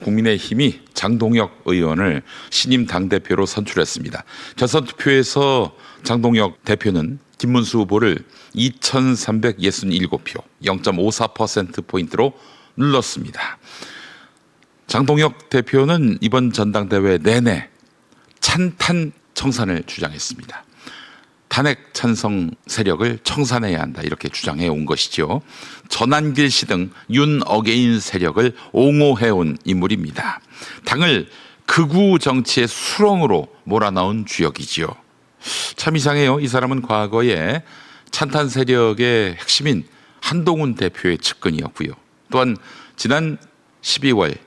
국민의힘이 장동혁 의원을 신임 당대표로 선출했습니다. 결선 투표에서 장동혁 대표는 김문수 후보를 2,367표, 0.54%포인트로 눌렀습니다. 장동혁 대표는 이번 전당대회 내내 찬탄 청산을 주장했습니다. 탄핵 찬성 세력을 청산해야 한다 이렇게 주장해 온 것이죠. 전한길 씨 등 윤 어게인 세력을 옹호해온 인물입니다. 당을 극우 정치의 수렁으로 몰아넣은 주역이지요. 참 이상해요. 이 사람은 과거에 찬탄 세력의 핵심인 한동훈 대표의 측근이었고요. 또한 지난 12월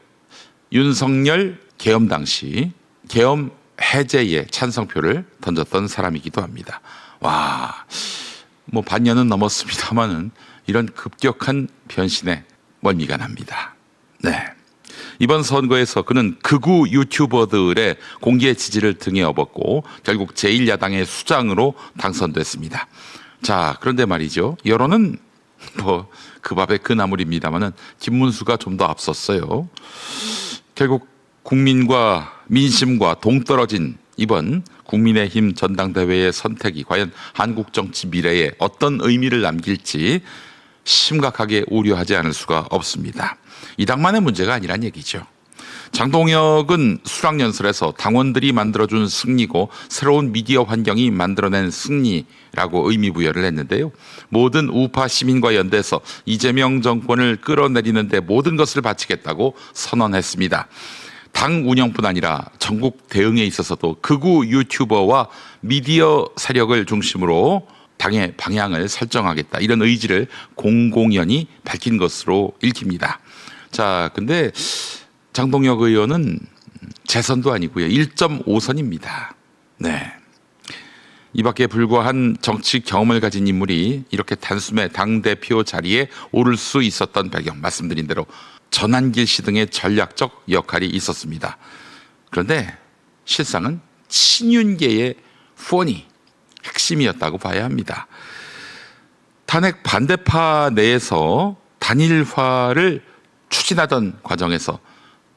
윤석열 계엄 당시 계엄 해제에 찬성표를 던졌던 사람이기도 합니다. 와, 뭐 반년은 넘었습니다만은 이런 급격한 변신에 멀미가 납니다. 네. 이번 선거에서 그는 극우 유튜버들의 공개 지지를 등에 업었고 결국 제1야당의 수장으로 당선됐습니다. 자, 그런데 말이죠. 여론은 뭐 그 밥의 그 나물입니다만은 김문수가 좀 더 앞섰어요. 결국 국민과 민심과 동떨어진 이번 국민의힘 전당대회의 선택이 과연 한국 정치 미래에 어떤 의미를 남길지 심각하게 우려하지 않을 수가 없습니다. 이 당만의 문제가 아니란 얘기죠. 장동혁은 수락연설에서 당원들이 만들어준 승리고 새로운 미디어 환경이 만들어낸 승리라고 의미부여를 했는데요. 모든 우파 시민과 연대해서 이재명 정권을 끌어내리는 데 모든 것을 바치겠다고 선언했습니다. 당 운영뿐 아니라 전국 대응에 있어서도 극우 유튜버와 미디어 세력을 중심으로 당의 방향을 설정하겠다. 이런 의지를 공공연히 밝힌 것으로 읽힙니다. 자, 근데 장동혁 의원은 재선도 아니고요. 1.5선입니다. 네. 이 밖에 불과한 정치 경험을 가진 인물이 이렇게 단숨에 당대표 자리에 오를 수 있었던 배경 말씀드린 대로 전한길 씨 등의 전략적 역할이 있었습니다. 그런데 실상은 친윤계의 후원이 핵심이었다고 봐야 합니다. 탄핵 반대파 내에서 단일화를 추진하던 과정에서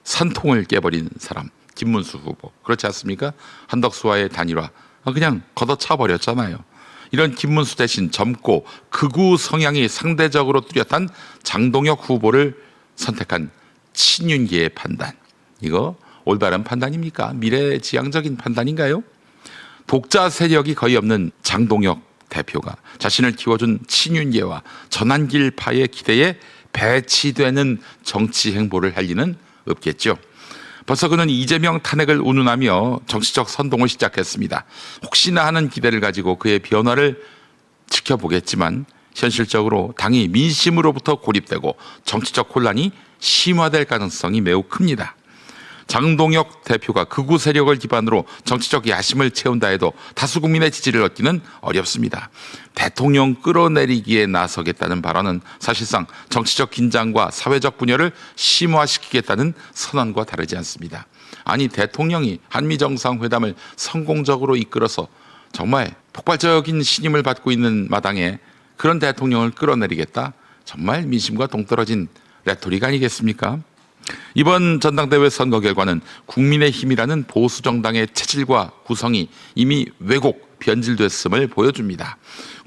산통을 깨버린 사람 김문수 후보 그렇지 않습니까? 한덕수와의 단일화 그냥 걷어차 버렸잖아요. 이런 김문수 대신 젊고 극우 성향이 상대적으로 뚜렷한 장동혁 후보를 선택한 친윤계의 판단, 이거 올바른 판단입니까? 미래지향적인 판단인가요? 독자 세력이 거의 없는 장동혁 대표가 자신을 키워준 친윤계와 전한길파의 기대에 배치되는 정치 행보를 할 리는 없겠죠. 벌써 그는 이재명 탄핵을 운운하며 정치적 선동을 시작했습니다. 혹시나 하는 기대를 가지고 그의 변화를 지켜보겠지만 현실적으로 당이 민심으로부터 고립되고 정치적 혼란이 심화될 가능성이 매우 큽니다. 장동혁 대표가 극우 세력을 기반으로 정치적 야심을 채운다 해도 다수 국민의 지지를 얻기는 어렵습니다. 대통령 끌어내리기에 나서겠다는 발언은 사실상 정치적 긴장과 사회적 분열을 심화시키겠다는 선언과 다르지 않습니다. 아니, 대통령이 한미정상회담을 성공적으로 이끌어서 정말 폭발적인 신임을 받고 있는 마당에 그런 대통령을 끌어내리겠다? 정말 민심과 동떨어진 레토릭 아니겠습니까? 이번 전당대회 선거 결과는 국민의힘이라는 보수 정당의 체질과 구성이 이미 왜곡, 변질됐음을 보여줍니다.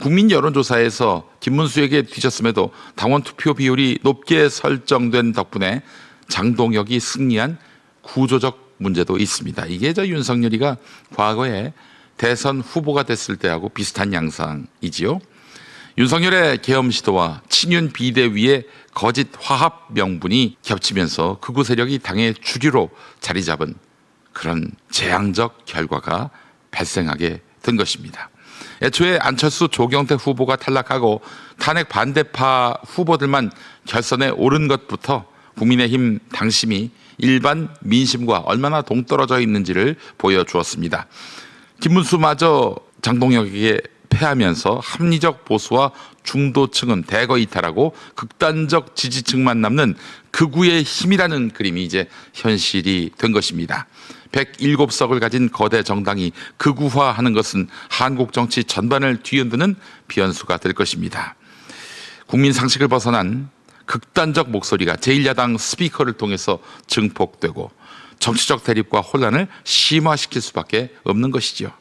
국민 여론조사에서 김문수에게 뒤졌음에도 당원 투표 비율이 높게 설정된 덕분에 장동혁이 승리한 구조적 문제도 있습니다. 이게 윤석열이가 과거에 대선 후보가 됐을 때하고 비슷한 양상이지요. 윤석열의 계엄 시도와 친윤 비대위의 거짓 화합 명분이 겹치면서 극우 세력이 당의 주류로 자리 잡은 그런 재앙적 결과가 발생하게 된 것입니다. 애초에 안철수 조경태 후보가 탈락하고 탄핵 반대파 후보들만 결선에 오른 것부터 국민의힘 당심이 일반 민심과 얼마나 동떨어져 있는지를 보여주었습니다. 김문수마저 장동혁에게 패하면서 합리적 보수와 중도층은 대거 이탈하고 극단적 지지층만 남는 극우의 힘이라는 그림이 이제 현실이 된 것입니다. 107석을 가진 거대 정당이 극우화하는 것은 한국 정치 전반을 뒤흔드는 변수가 될 것입니다. 국민 상식을 벗어난 극단적 목소리가 제1야당 스피커를 통해서 증폭되고 정치적 대립과 혼란을 심화시킬 수밖에 없는 것이죠.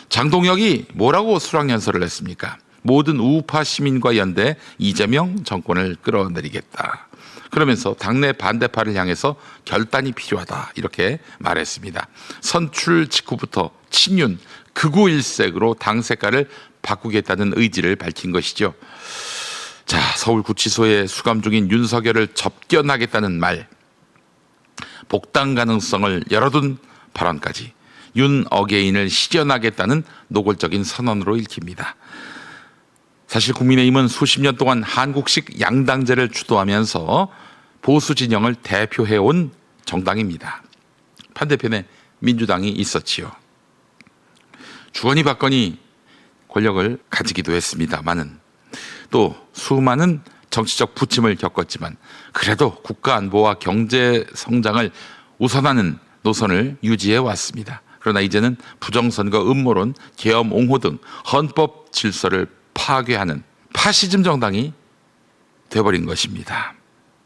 장동혁이 뭐라고 수락연설을 했습니까? 모든 우파 시민과 연대 이재명 정권을 끌어내리겠다. 그러면서 당내 반대파를 향해서 결단이 필요하다 이렇게 말했습니다. 선출 직후부터 친윤 극우 일색으로 당 색깔을 바꾸겠다는 의지를 밝힌 것이죠. 자, 서울구치소에 수감 중인 윤석열을 접견하겠다는 말, 복당 가능성을 열어둔 발언까지 윤 어게인을 실현하겠다는 노골적인 선언으로 읽힙니다. 사실 국민의힘은 수십 년 동안 한국식 양당제를 주도하면서 보수 진영을 대표해온 정당입니다. 반대편에 민주당이 있었지요. 주거니 받거니 권력을 가지기도 했습니다만은 또 수많은 정치적 부침을 겪었지만 그래도 국가 안보와 경제 성장을 우선하는 노선을 유지해 왔습니다. 그러나 이제는 부정선거 음모론, 계엄 옹호 등 헌법 질서를 파괴하는 파시즘 정당이 돼버린 것입니다.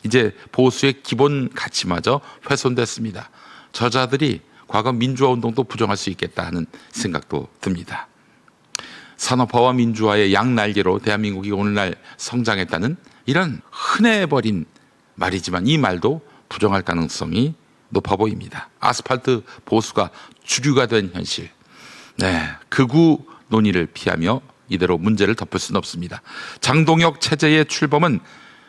이제 보수의 기본 가치마저 훼손됐습니다. 저자들이 과거 민주화 운동도 부정할 수 있겠다 하는 생각도 듭니다. 산업화와 민주화의 양날개로 대한민국이 오늘날 성장했다는 이런 흔해버린 말이지만 이 말도 부정할 가능성이 높아 보입니다. 아스팔트 보수가 주류가 된 현실. 네, 극우 논의를 피하며 이대로 문제를 덮을 수는 없습니다. 장동혁 체제의 출범은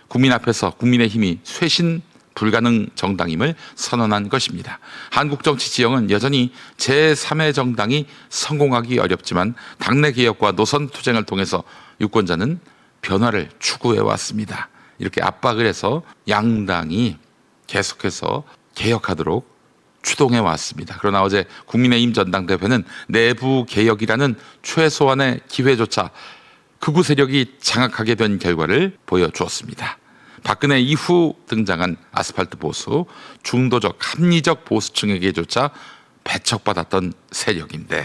국민 앞에서 국민의힘이 쇄신 불가능 정당임을 선언한 것입니다. 한국 정치 지형은 여전히 제3의 정당이 성공하기 어렵지만 당내 개혁과 노선 투쟁을 통해서 유권자는 변화를 추구해 왔습니다. 이렇게 압박을 해서 양당이 계속해서 개혁하도록 추동해 왔습니다. 그러나 어제 국민의힘 전당대회는 내부 개혁이라는 최소한의 기회조차 극우 세력이 장악하게 된 결과를 보여주었습니다. 박근혜 이후 등장한 아스팔트 보수, 중도적 합리적 보수층에게조차 배척받았던 세력인데,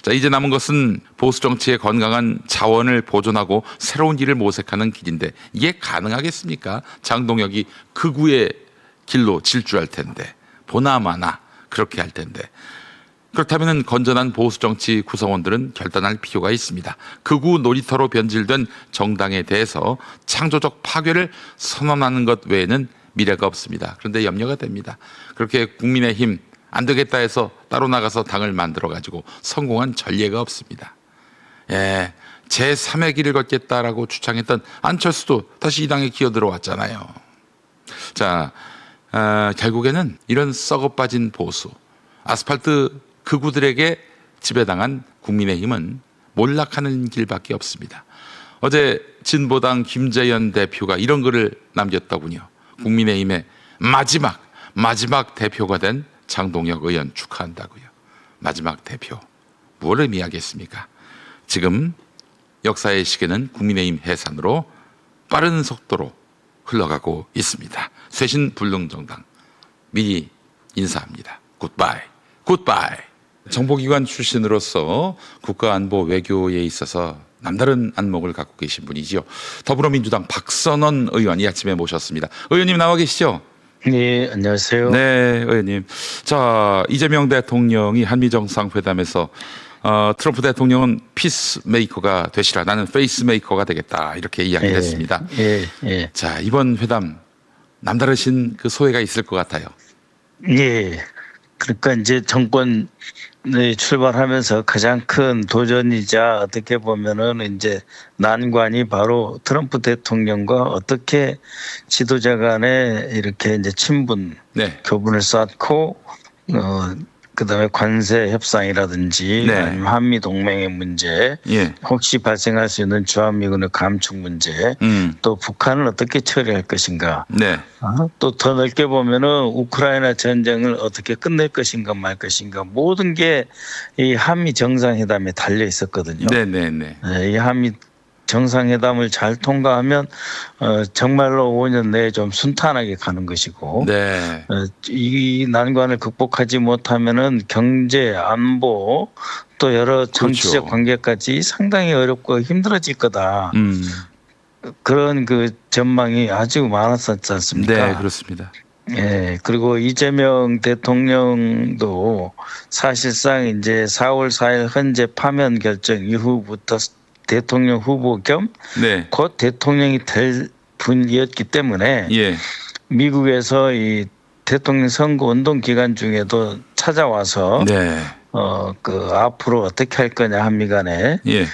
자, 이제 남은 것은 보수 정치의 건강한 자원을 보존하고 새로운 길을 모색하는 길인데 이게 가능하겠습니까? 장동혁이 극우의 길로 질주할 텐데, 보나마나 그렇게 할 텐데. 그렇다면 건전한 보수 정치 구성원들은 결단할 필요가 있습니다. 극우 놀이터로 변질된 정당에 대해서 창조적 파괴를 선언하는 것 외에는 미래가 없습니다. 그런데 염려가 됩니다. 그렇게 국민의힘 안 되겠다 해서 따로 나가서 당을 만들어 가지고 성공한 전례가 없습니다. 예, 제3의 길을 걷겠다라고 주창했던 안철수도 다시 이 당에 기어 들어왔잖아요. 자, 결국에는 이런 썩어 빠진 보수, 아스팔트 극우들에게 지배당한 국민의힘은 몰락하는 길밖에 없습니다. 어제 진보당 김재현 대표가 이런 글을 남겼더군요. 국민의힘의 마지막 대표가 된 장동혁 의원 축하한다고요. 마지막 대표. 뭘 의미하겠습니까? 지금 역사의 시계는 국민의힘 해산으로 빠른 속도로 흘러가고 있습니다. 쇄신 불능정당 미리 인사합니다. 굿바이. 정보기관 출신으로서 국가안보 외교에 있어서 남다른 안목을 갖고 계신 분이지요. 더불어민주당 박선원 의원 이 아침에 모셨습니다. 의원님 나와 계시죠? 네, 안녕하세요. 네, 의원님. 자, 이재명 대통령이 한미정상회담에서 트럼프 대통령은 피스메이커가 되시라, 나는 페이스메이커가 되겠다 이렇게 이야기를 했습니다. 예. 자, 이번 회담 남다르신 그 소회가 있을 것 같아요. 예. 그러니까 이제 정권에 출발하면서 가장 큰 도전이자 어떻게 보면은 이제 난관이 바로 트럼프 대통령과 어떻게 지도자 간에 이렇게 이제 친분, 네. 교분을 쌓고 그다음에 관세 협상이라든지 네. 아니면 한미 동맹의 문제, 예. 혹시 발생할 수 있는 주한미군의 감축 문제, 또 북한을 어떻게 처리할 것인가, 네. 또 더 넓게 보면은 우크라이나 전쟁을 어떻게 끝낼 것인가 말 것인가, 모든 게 이 한미 정상회담에 달려 있었거든요. 네네네. 이 한미 정상회담을 잘 통과하면 정말로 5년 내에 좀 순탄하게 가는 것이고, 네. 이 난관을 극복하지 못하면은 경제, 안보 또 여러 정치적 그렇죠. 관계까지 상당히 어렵고 힘들어질 거다. 그런 그 전망이 아주 많았었지 않습니까? 네, 그렇습니다. 예, 그리고 이재명 대통령도 사실상 이제 4월 4일 헌재 파면 결정 이후부터 대통령 후보 겸 네, 곧 대통령이 될 분이었기 때문에 예, 미국에서 이 대통령 선거 운동 기간 중에도 찾아와서 네, 그 앞으로 어떻게 할 거냐 한미 간에 예,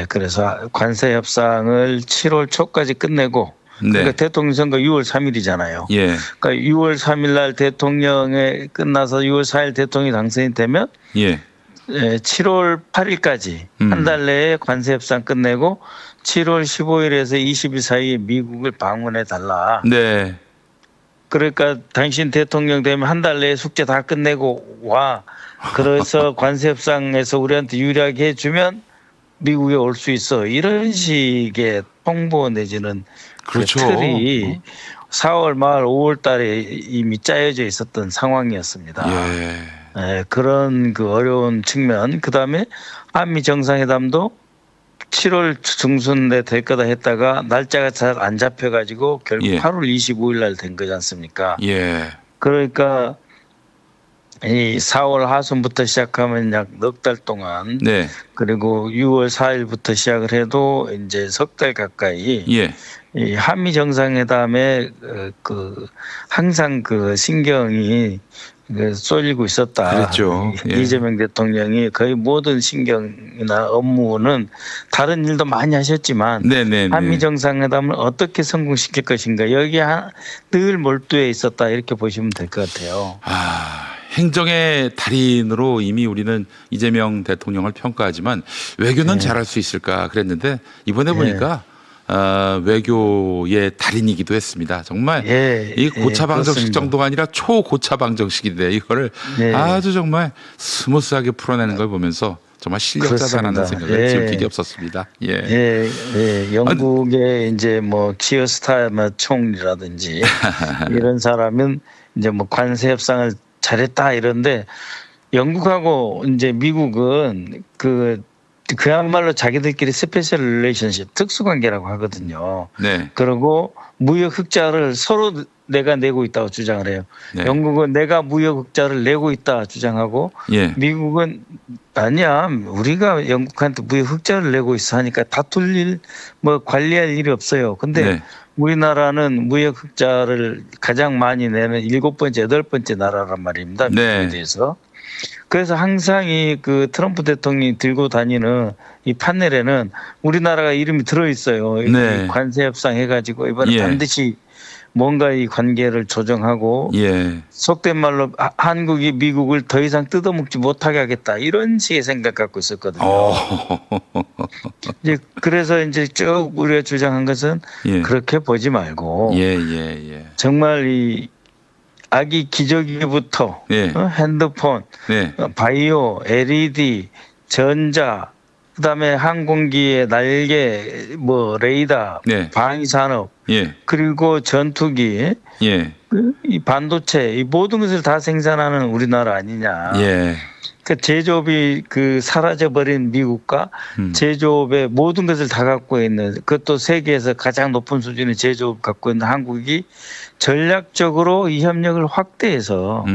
그래서 관세 협상을 7월 초까지 끝내고 그러니까 네, 대통령 선거 6월 3일이잖아요. 예, 그러니까 6월 3일 날 대통령에 끝나서 6월 4일 대통령이 당선이 되면 예, 7월 8일까지 한 달 내에 관세 협상 끝내고 7월 15일에서 20일 사이에 미국을 방문해 달라. 네, 그러니까 당신 대통령 되면 한 달 내에 숙제 다 끝내고 와. 그래서 관세 협상에서 우리한테 유리하게 해주면 미국에 올 수 있어. 이런 식의 통보 내지는 그렇죠. 그 틀이 4월 말 5월 달에 이미 짜여져 있었던 상황이었습니다. 예, 그런 그 어려운 측면. 그다음에 한미 정상회담도 7월 중순에 될 거다 했다가 날짜가 잘 안 잡혀가지고 결국 예. 8월 25일 날 된 거지 않습니까? 예, 그러니까 이 4월 하순부터 시작하면 약 넉 달 동안 네, 그리고 6월 4일부터 시작을 해도 이제 석 달 가까이 예, 이 한미 정상회담에 그 항상 그 신경이 쏠리고 있었다. 그랬죠. 예. 이재명 대통령이 거의 모든 신경이나 업무는 다른 일도 많이 하셨지만 네, 네, 한미 네. 정상회담을 어떻게 성공시킬 것인가 여기에 늘 몰두해 있었다 이렇게 보시면 될 것 같아요. 아, 행정의 달인으로 이미 우리는 이재명 대통령을 평가하지만 외교는 네. 잘할 수 있을까 그랬는데 이번에 네. 보니까 외교의 달인이기도 했습니다. 정말 이 고차 방정식 그렇습니다. 정도가 아니라 초고차 방정식인데 이거를 네. 아주 정말 스무스하게 풀어내는 걸 보면서 정말 실력자다라는 그렇습니다. 생각을 예. 지울 길이 없었습니다. 예. 영국의 이제 뭐 키어스타머 총리라든지 이런 사람은 이제 뭐 관세 협상을 잘했다 이런데 영국하고 이제 미국은 그야말로 자기들끼리 스페셜 릴레이션십 특수관계라고 하거든요. 네. 그리고 무역 흑자를 서로 내가 내고 있다고 주장을 해요. 네. 영국은 내가 무역 흑자를 내고 있다 주장하고 예. 미국은 아니야 우리가 영국한테 무역 흑자를 내고 있어 하니까 다툴 일 뭐 관리할 일이 없어요. 근데 네. 우리나라는 무역 흑자를 가장 많이 내는 7번째, 8번째 나라란 말입니다. 미국에 네. 대해서. 그래서 항상 이 그 트럼프 대통령이 들고 다니는 이 판넬에는 우리나라가 이름이 들어 있어요. 네. 관세 협상 해가지고 이번에 예. 반드시 뭔가 이 관계를 조정하고 예. 속된 말로 한국이 미국을 더 이상 뜯어먹지 못하게 하겠다 이런 식의 생각 갖고 있었거든요. 이제 그래서 이제 쭉 우리가 주장한 것은 예. 그렇게 보지 말고 예, 예, 예. 정말 이 아기 기저귀부터 예. 핸드폰, 네. 바이오, LED, 전자, 그다음에 항공기의 날개, 뭐 레이더, 네. 방위산업, 예. 그리고 전투기, 예. 이 반도체, 이 모든 것을 다 생산하는 우리나라 아니냐. 예. 그 제조업이 사라져버린 미국과 제조업의 모든 것을 다 갖고 있는 그것도 세계에서 가장 높은 수준의 제조업 갖고 있는 한국이 전략적으로 이 협력을 확대해서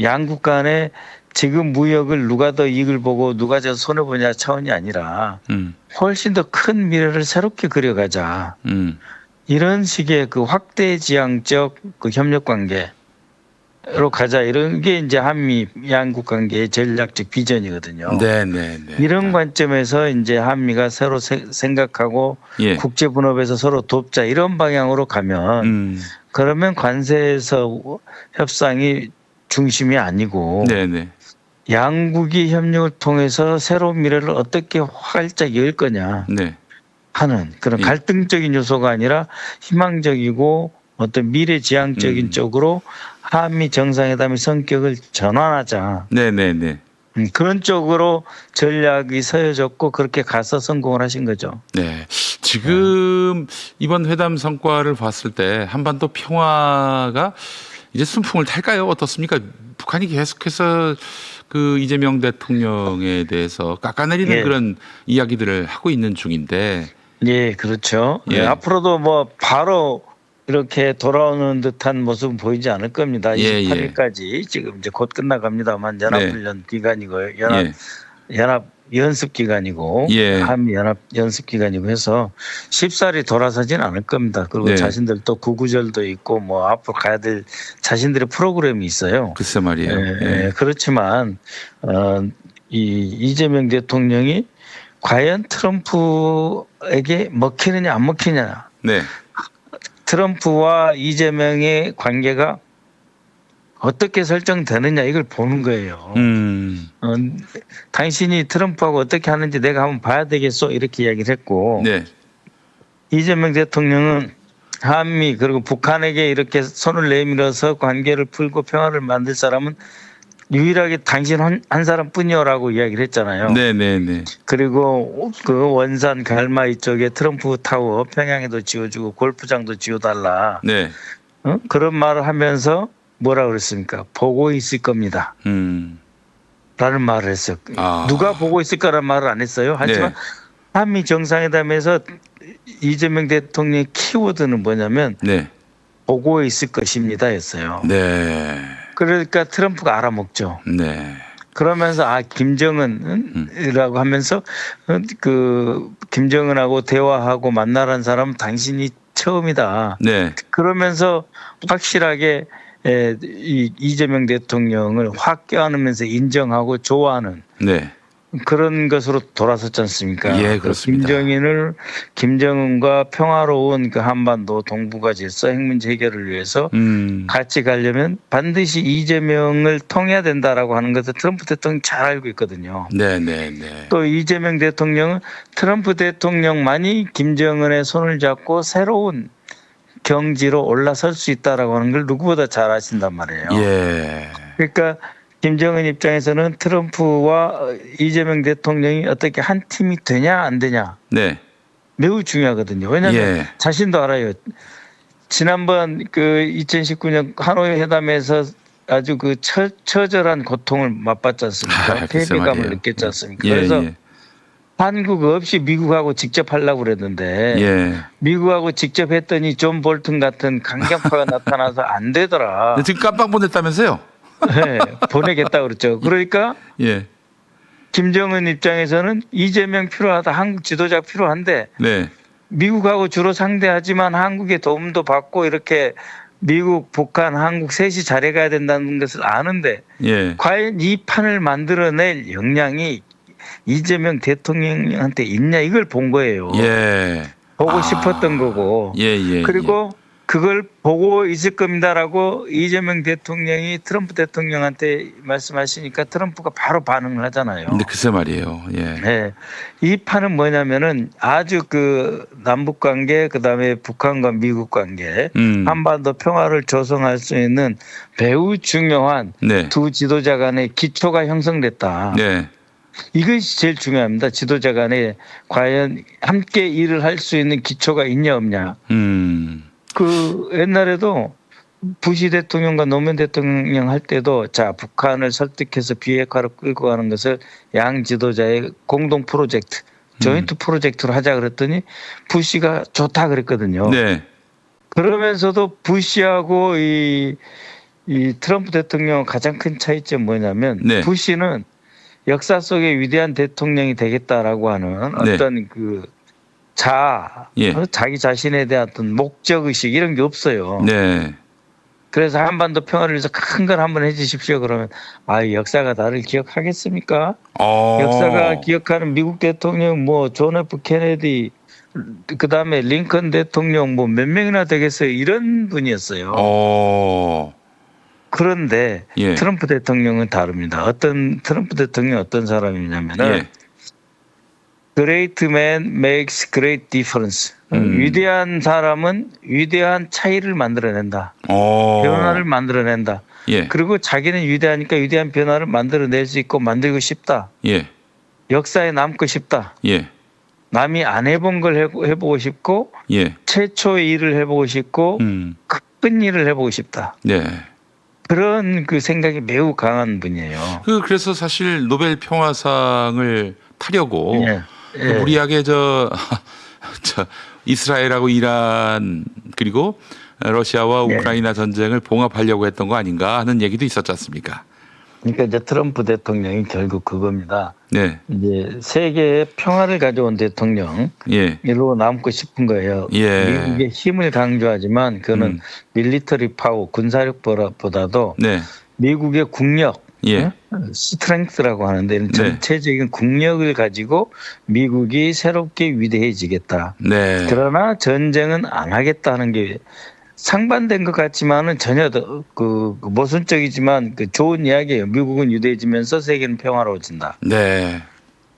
양국 간에 지금 무역을 누가 더 이익을 보고 누가 더 손해보냐 차원이 아니라 훨씬 더 큰 미래를 새롭게 그려가자. 이런 식의 그 확대지향적 그 협력 관계로 가자. 이런 게 이제 한미 양국 관계의 전략적 비전이거든요. 네, 네, 네. 이런 관점에서 이제 한미가 서로 생각하고 예. 국제 분업에서 서로 돕자 이런 방향으로 가면 그러면 관세에서 협상이 중심이 아니고 네, 네. 양국이 협력을 통해서 새로운 미래를 어떻게 활짝 열 거냐 네. 하는 그런 예. 갈등적인 요소가 아니라 희망적이고 어떤 미래지향적인 쪽으로 한미 정상회담의 성격을 전환하자. 네, 네, 네. 그런 쪽으로 전략이 서여졌고 그렇게 가서 성공을 하신 거죠. 네. 지금 이번 회담 성과를 봤을 때 한반도 평화가 이제 순풍을 탈까요? 어떻습니까? 북한이 계속해서 그 이재명 대통령에 대해서 깎아내리는 예. 그런 이야기들을 하고 있는 중인데 예, 그렇죠. 예. 예, 앞으로도 뭐 바로 이렇게 돌아오는 듯한 모습은 보이지 않을 겁니다. 예, 28일까지 지금 이제 곧 끝나갑니다만 연합훈련 기간이고요. 예. 연합 연습 기간이고 예. 한미 연합 연습 기간이고 해서 쉽사리 돌아서진 않을 겁니다. 그리고 네. 자신들 또 구구절도 있고 뭐 앞으로 가야 될 자신들의 프로그램이 있어요. 글쎄 말이에요. 예, 예. 그렇지만 이 이재명 대통령이 과연 트럼프에게 먹히느냐 안 먹히느냐, 네. 트럼프와 이재명의 관계가 어떻게 설정되느냐 이걸 보는 거예요. 당신이 트럼프하고 어떻게 하는지 내가 한번 봐야 되겠어 이렇게 이야기를 했고 네. 이재명 대통령은 한미 그리고 북한에게 이렇게 손을 내밀어서 관계를 풀고 평화를 만들 사람은 유일하게 당신 한 사람뿐이요라고 이야기를 했잖아요. 네, 네, 네. 그리고 그 원산 갈마이 쪽에 트럼프 타워 평양에도 지어주고 골프장도 지어달라. 네. 그런 말을 하면서 뭐라 그랬습니까? 보고 있을 겁니다. 라는 말을 했어요. 아. 누가 보고 있을까라는 말을 안 했어요. 하지만 네. 한미 정상회담에서 이재명 대통령의 키워드는 뭐냐면 네. 보고 있을 것입니다 였어요. 네. 그러니까 트럼프가 알아먹죠. 네. 그러면서 김정은이라고 하면서 그 김정은하고 대화하고 만나라는 사람은 당신이 처음이다. 네. 그러면서 확실하게 이 이재명 대통령을 확 껴안으면서 인정하고 좋아하는 네. 그런 것으로 돌아섰지 않습니까? 예, 그렇습니다. 김정은과 평화로운 그 한반도 동북아 질서 핵 문제 해결을 위해서 같이 가려면 반드시 이재명을 통해야 된다라고 하는 것을 트럼프 대통령이 잘 알고 있거든요. 네, 네, 네. 또 이재명 대통령은 트럼프 대통령만이 김정은의 손을 잡고 새로운 경지로 올라설 수 있다라고 하는 걸 누구보다 잘 아신단 말이에요. 예. 그러니까 김정은 입장에서는 트럼프와 이재명 대통령이 어떻게 한 팀이 되냐 안 되냐 네. 매우 중요하거든요. 왜냐하면 예. 자신도 알아요. 지난번 그 2019년 하노이 회담에서 아주 그 처절한 고통을 맛봤지 않습니까? 패배감을 느꼈지 않습니까? 예, 그래서 예. 한국 없이 미국하고 직접 하려고 그랬는데 예. 미국하고 직접 했더니 존 볼튼 같은 강경파가 나타나서 안 되더라. 지금 깜빡 보냈다면서요? 네, 보내겠다 그랬죠. 그러니까 예. 김정은 입장에서는 이재명 필요하다. 한국 지도자 필요한데 네. 미국하고 주로 상대하지만 한국의 도움도 받고 이렇게 미국, 북한, 한국 셋이 잘해가야 된다는 것을 아는데 예. 과연 이 판을 만들어낼 역량이 이재명 대통령한테 있냐 이걸 본 거예요. 예. 보고 싶었던 거고. 예, 예. 그리고 그걸 보고 있을 겁니다라고 이재명 대통령이 트럼프 대통령한테 말씀하시니까 트럼프가 바로 반응을 하잖아요. 근데 글쎄 말이에요. 예. 네. 이 판은 뭐냐면은 아주 그 남북 관계 그다음에 북한과 미국 관계 한반도 평화를 조성할 수 있는 매우 중요한 네. 두 지도자 간의 기초가 형성됐다. 네. 이것이 제일 중요합니다. 지도자 간에 과연 함께 일을 할 수 있는 기초가 있냐 없냐. 그 옛날에도 부시 대통령과 노무현 대통령 할 때도 자 북한을 설득해서 비핵화로 끌고 가는 것을 양 지도자의 공동 프로젝트, 조인트 프로젝트로 하자 그랬더니 부시가 좋다 그랬거든요. 네. 그러면서도 부시하고 이 트럼프 대통령 가장 큰 차이점 뭐냐면 네. 부시는 역사 속에 위대한 대통령이 되겠다라고 하는 어떤 네. 그 예. 자기 자신에 대한 어떤 목적의식 이런 게 없어요. 네. 그래서 한반도 평화를 위해서 큰 걸 한번 해주십시오. 그러면 역사가 나를 기억하겠습니까? 역사가 기억하는 미국 대통령 뭐 존 F 케네디 그다음에 링컨 대통령 뭐 몇 명이나 되겠어요. 이런 분이었어요. 그런데 예. 트럼프 대통령은 다릅니다. 트럼프 대통령이 어떤 사람이냐면은 예. Great man makes great difference. 위대한 사람은 위대한 차이를 만들어낸다. 변화를 만들어낸다. 예. 그리고 자기는 위대하니까 위대한 변화를 만들어낼 수 있고 만들고 싶다. 예. 역사에 남고 싶다. 예. 남이 안 해본 걸 해보고 싶고 예. 최초의 일을 해보고 싶고 큰 일을 해보고 싶다. 네. 그런 그 생각이 매우 강한 분이에요. 그래서 사실 노벨 평화상을 타려고 예. 무리하게 저 이스라엘하고 이란 그리고 러시아와 네. 우크라이나 전쟁을 봉합하려고 했던 거 아닌가 하는 얘기도 있었지 않습니까? 그러니까 이제 트럼프 대통령이 결국 그겁니다. 네, 이제 세계의 평화를 가져온 대통령 예, 이로 남고 싶은 거예요. 예. 미국의 힘을 강조하지만 그는 밀리터리 파워 군사력보다도 네, 미국의 국력, 예. 스트렝스라고 하는데 네. 전체적인 국력을 가지고 미국이 새롭게 위대해지겠다. 네, 그러나 전쟁은 안 하겠다는 게 상반된 것 같지만은 전혀 그 모순적이지만 그 좋은 이야기예요. 미국은 위대해지면서 세계는 평화로워진다. 네,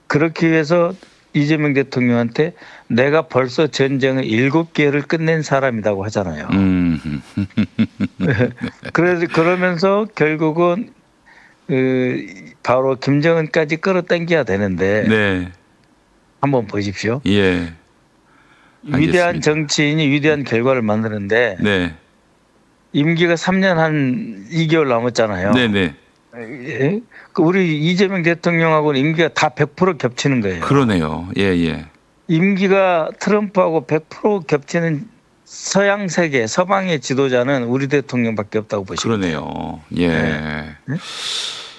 그렇게 그렇기 위해서 이재명 대통령한테 내가 벌써 전쟁을 7개를 끝낸 사람이라고 하잖아요. 그러면서 결국은 바로 김정은까지 끌어당겨야 되는데 네, 한번 보십시오. 예. 위대한 알겠습니다. 정치인이 위대한 결과를 만드는데 네, 임기가 3년 한 2개월 남았잖아요. 네, 네. 예? 그 우리 이재명 대통령하고는 임기가 다 100% 겹치는 거예요. 그러네요. 예, 예. 임기가 트럼프하고 100% 겹치는 서양 세계, 서방의 지도자는 우리 대통령밖에 없다고 보시면 돼요. 그러네요. 예. 네.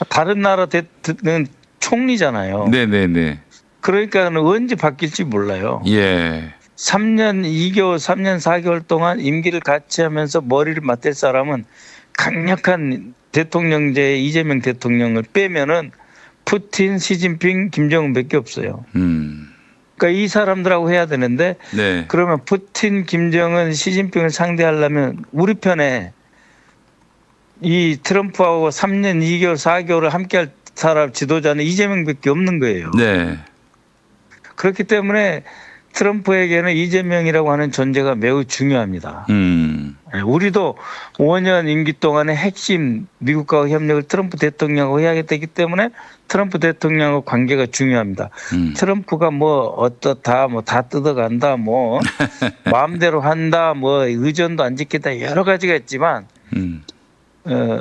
다른 나라 대통령은 총리잖아요. 네, 네, 네. 그러니까 언제 바뀔지 몰라요. 예. 3년 2개월, 3년 4개월 동안 임기를 같이 하면서 머리를 맞댈 사람은 강력한 대통령제 이재명 대통령을 빼면은 푸틴, 시진핑, 김정은밖에 없어요. 그러니까 이 사람들하고 해야 되는데 네. 그러면 푸틴, 김정은, 시진핑을 상대하려면 우리 편에 이 트럼프하고 3년 2개월, 4개월을 함께할 사람 지도자는 이재명밖에 없는 거예요. 네. 그렇기 때문에 트럼프에게는 이재명이라고 하는 존재가 매우 중요합니다. 우리도 5년 임기 동안의 핵심 미국과 협력을 트럼프 대통령하고 해야 되기 때문에 트럼프 대통령하고 관계가 중요합니다. 트럼프가 뭐 어떻다, 뭐 다 뜯어간다, 뭐 마음대로 한다, 뭐 의존도 안 지킨다 여러 가지가 있지만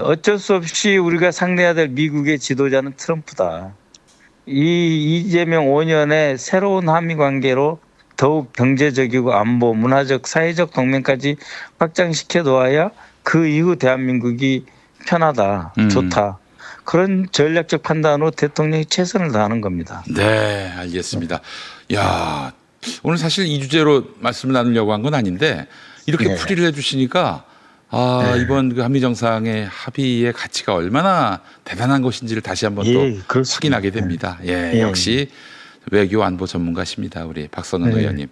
어쩔 수 없이 우리가 상대해야 될 미국의 지도자는 트럼프다. 이 이재명 5년의 새로운 한미 관계로 더욱 경제적이고 안보, 문화적, 사회적 동맹까지 확장시켜 놓아야 그 이후 대한민국이 편하다, 좋다. 그런 전략적 판단으로 대통령이 최선을 다하는 겁니다. 네, 알겠습니다. 야, 오늘 사실 이 주제로 말씀을 나누려고 한 건 아닌데 이렇게 네. 풀이를 해주시니까 아, 이번 그 한미 정상의 합의의 가치가 얼마나 대단한 것인지를 다시 한번 또 그렇습니다. 확인하게 됩니다. 예, 역시 외교 안보 전문가십니다, 우리 박선원 의원님.